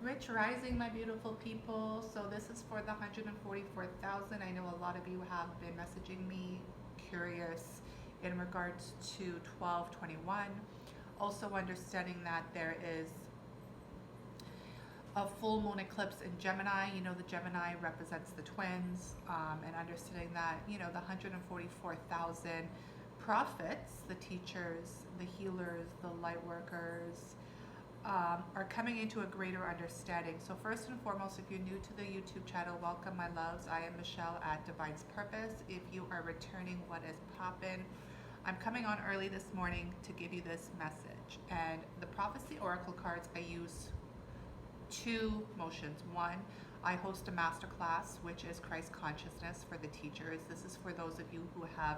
Rich Rising, my beautiful people. So this is for the 144,000. I know a lot of you have been messaging me curious in regards to 1221. Also understanding that there is a full moon eclipse in Gemini. You know, the Gemini represents the twins, and understanding that, you know, the 144,000 prophets, the teachers, the healers, the light workers, are coming into a greater understanding. So first and foremost, if you're new to the YouTube channel, welcome my loves. I am Michelle at Divine's Purpose. If you are returning, what is poppin'? I'm coming on early this morning to give you this message. And the prophecy oracle cards, I use two motions. One, I host a masterclass, which is Christ consciousness for the teachers. This is for those of you who have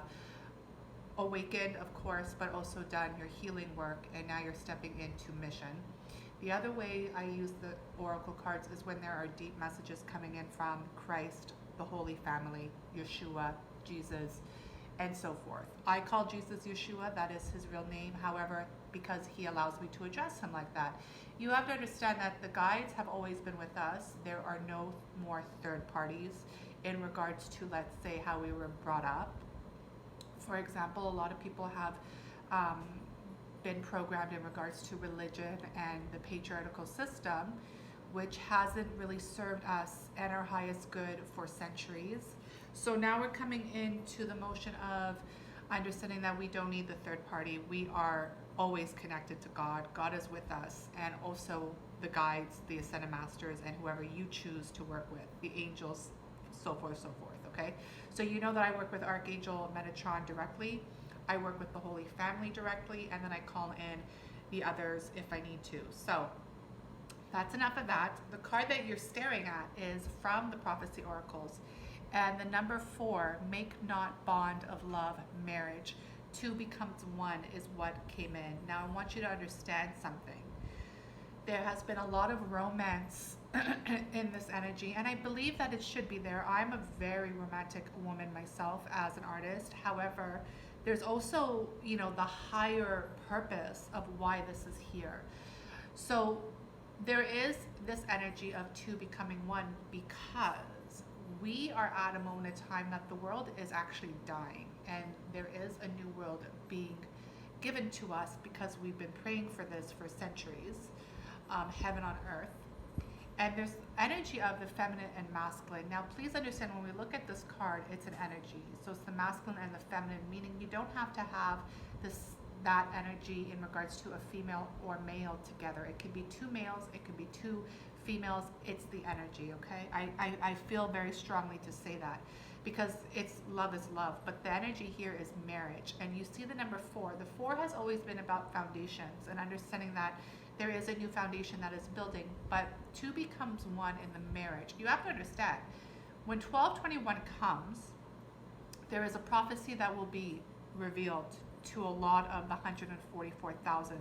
awakened, of course, but also done your healing work and now you're stepping into mission. The other way I use the oracle cards is when there are deep messages coming in from Christ, the Holy Family, Yeshua, Jesus, and so forth. I call Jesus Yeshua, that is his real name. However, because he allows me to address him like that. You have to understand that the guides have always been with us. There are no more third parties in regards to, let's say, how we were brought up. For example, a lot of people have been programmed in regards to religion and the patriarchal system, which hasn't really served us and our highest good for centuries. So now we're coming into the motion of understanding that we don't need the third party. We are always connected to God. God is with us, and also the guides, the ascended masters, and whoever you choose to work with, the angels, so forth, so forth. Okay, so you know that I work with Archangel Metatron directly. I work with the Holy Family directly, and then I call in the others if I need to. So that's enough of that. The card that you're staring at is from the Prophecy Oracles, and the number 4, make not bond of love marriage. 2 becomes 1 is what came in. Now I want you to understand something. There has been a lot of romance in this energy, and I believe that it should be there. I'm a very romantic woman myself as an artist. However, there's also, you know, the higher purpose of why this is here. So there is this energy of 2 becoming 1 because we are at a moment in time that the world is actually dying, and there is a new world being given to us because we've been praying for this for centuries, heaven on earth. And there's energy of the feminine and masculine. Now, please understand, when we look at this card, it's an energy. So it's the masculine and the feminine, meaning you don't have to have that energy in regards to a female or male together. It could be 2 males, it could be 2 females. It's the energy, okay? I feel very strongly to say that because it's love is love, but the energy here is marriage. And you see the number 4. The 4 has always been about foundations and understanding that there is a new foundation that is building, but 2 becomes 1 in the marriage. You have to understand, when 1221 comes, there is a prophecy that will be revealed to a lot of the 144,000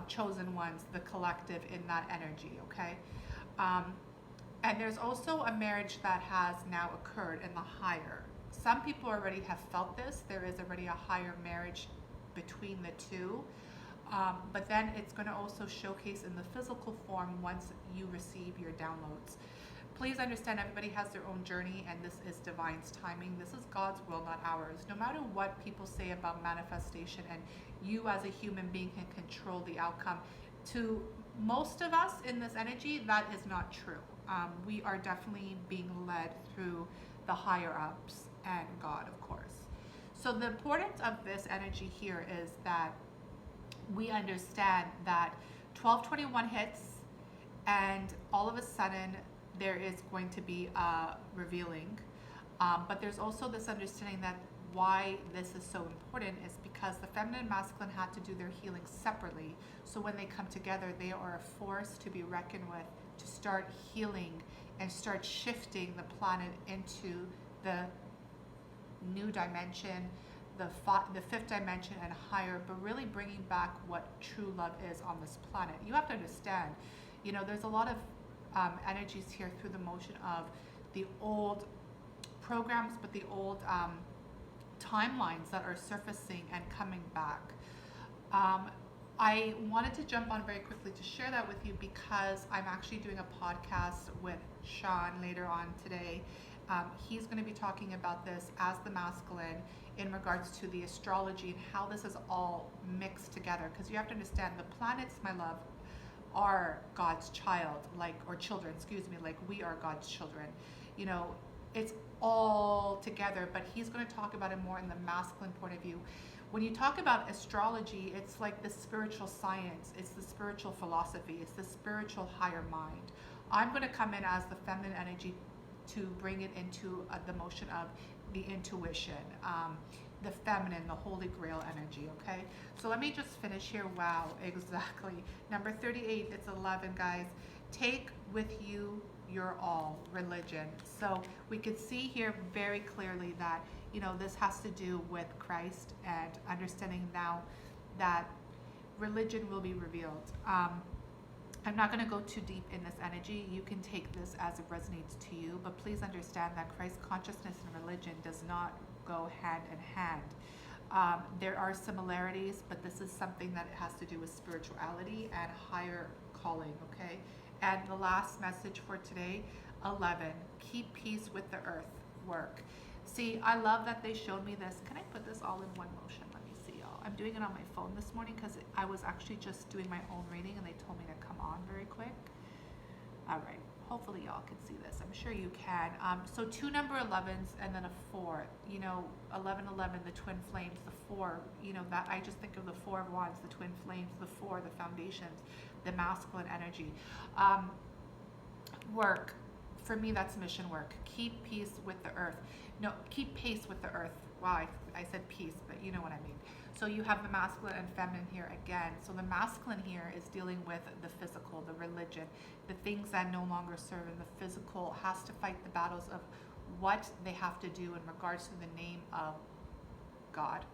chosen ones, the collective in that energy, okay? And there's also a marriage that has now occurred in the higher. Some people already have felt this. There is already a higher marriage between the 2. But then it's going to also showcase in the physical form once you receive your downloads. Please understand, everybody has their own journey, and this is Divine's timing. This is God's will, not ours. No matter what people say about manifestation and you as a human being can control the outcome, to most of us in this energy, that is not true. We are definitely being led through the higher ups and God, of course. So the importance of this energy here is that we understand that 1221 hits, and all of a sudden there is going to be a revealing. But there's also this understanding that why this is so important is because the feminine and masculine had to do their healing separately. So when they come together, they are a force to be reckoned with to start healing and start shifting the planet into the new dimension, the 5th dimension and higher, but really bringing back what true love is on this planet. You have to understand, you know, there's a lot of energies here through the motion of the old programs, but the old timelines that are surfacing and coming back. I wanted to jump on very quickly to share that with you because I'm actually doing a podcast with Sean later on today. He's going to be talking about this as the masculine in regards to the astrology and how this is all mixed together. Because you have to understand the planets, my love, are God's child, like, or children, excuse me, like we are God's children. You know, it's all together, but he's going to talk about it more in the masculine point of view. When you talk about astrology, it's like the spiritual science, it's the spiritual philosophy, it's the spiritual higher mind. I'm going to come in as the feminine energy to bring it into the motion of the intuition, the feminine, the holy grail energy, okay? So let me just finish here. Wow, exactly. Number 38, it's 11, guys. Take with you your all, religion. So we could see here very clearly that, you know, this has to do with Christ and understanding now that religion will be revealed. I'm not going to go too deep in this energy. You can take this as it resonates to you, but please understand that Christ consciousness and religion does not go hand in hand. There are similarities, but this is something that has to do with spirituality and higher calling, okay? And the last message for today, 11, keep peace with the earth, work. See, I love that they showed me this. Can I put this all in one motion? Let me see, y'all. I'm doing it on my phone this morning because I was actually just doing my own reading and they told me to come on very quick. All right, hopefully y'all can see this. I'm sure you can. So two number 11s and then a 4. You know, 11, 11, the twin flames, the 4. You know, that I just think of the 4 of wands, the twin flames, the 4, the foundations, the masculine energy. Work. For me, that's mission work. Keep peace with the earth. No, keep pace with the earth. Wow, I said peace, but you know what I mean. So you have the masculine and feminine here again. So the masculine here is dealing with the physical, the religion, the things that no longer serve, and the physical has to fight the battles of what they have to do in regards to the name of God.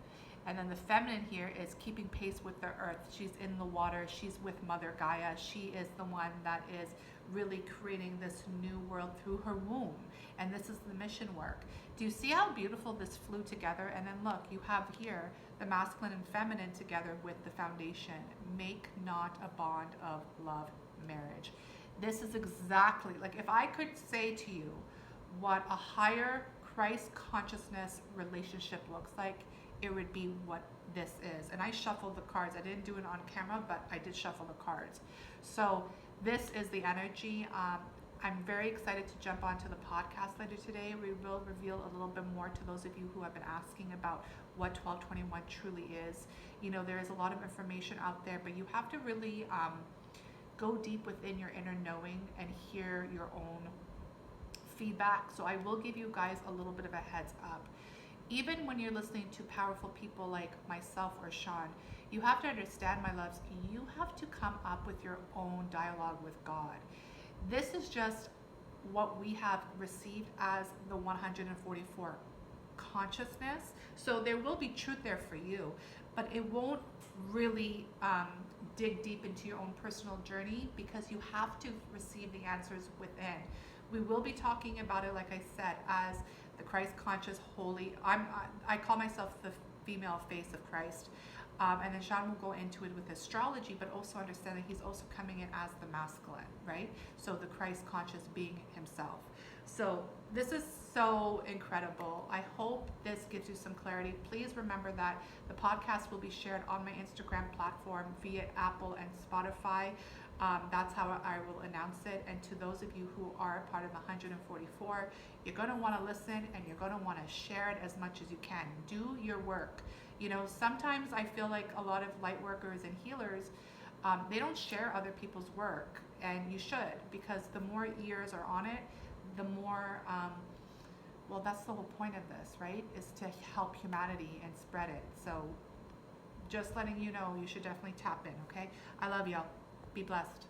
And then the feminine here is keeping pace with the earth. She's in the water. She's with Mother Gaia. She is the one that is really creating this new world through her womb. And this is the mission work. Do you see how beautiful this flew together? And then look, you have here the masculine and feminine together with the foundation. Make not a bond of love marriage. This is exactly, like if I could say to you what a higher Christ consciousness relationship looks like, it would be what this is. And I shuffled the cards. I didn't do it on camera, but I did shuffle the cards. So this is the energy. I'm very excited to jump onto the podcast later today. We will reveal a little bit more to those of you who have been asking about what 1221 truly is. You know, there is a lot of information out there, but you have to really go deep within your inner knowing and hear your own feedback. So I will give you guys a little bit of a heads up. Even when you're listening to powerful people like myself or Sean, you have to understand, my loves, you have to come up with your own dialogue with God. This is just what we have received as the 144 consciousness. So there will be truth there for you, but it won't really dig deep into your own personal journey because you have to receive the answers within. We will be talking about it, like I said, as the Christ conscious holy. I call myself the female face of Christ. And then Sean will go into it with astrology, but also understand that he's also coming in as the masculine, right? So the Christ conscious being himself. So this is so incredible. I hope this gives you some clarity. Please remember that the podcast will be shared on my Instagram platform via Apple and Spotify. That's how I will announce it. And to those of you who are a part of the 144, you're going to want to listen and you're going to want to share it as much as you can. Do your work. You know, sometimes I feel like a lot of light workers and healers, they don't share other people's work. And you should, because the more ears are on it, the more, well, that's the whole point of this, right? Is to help humanity and spread it. So just letting you know, you should definitely tap in, okay? I love y'all. Be blessed.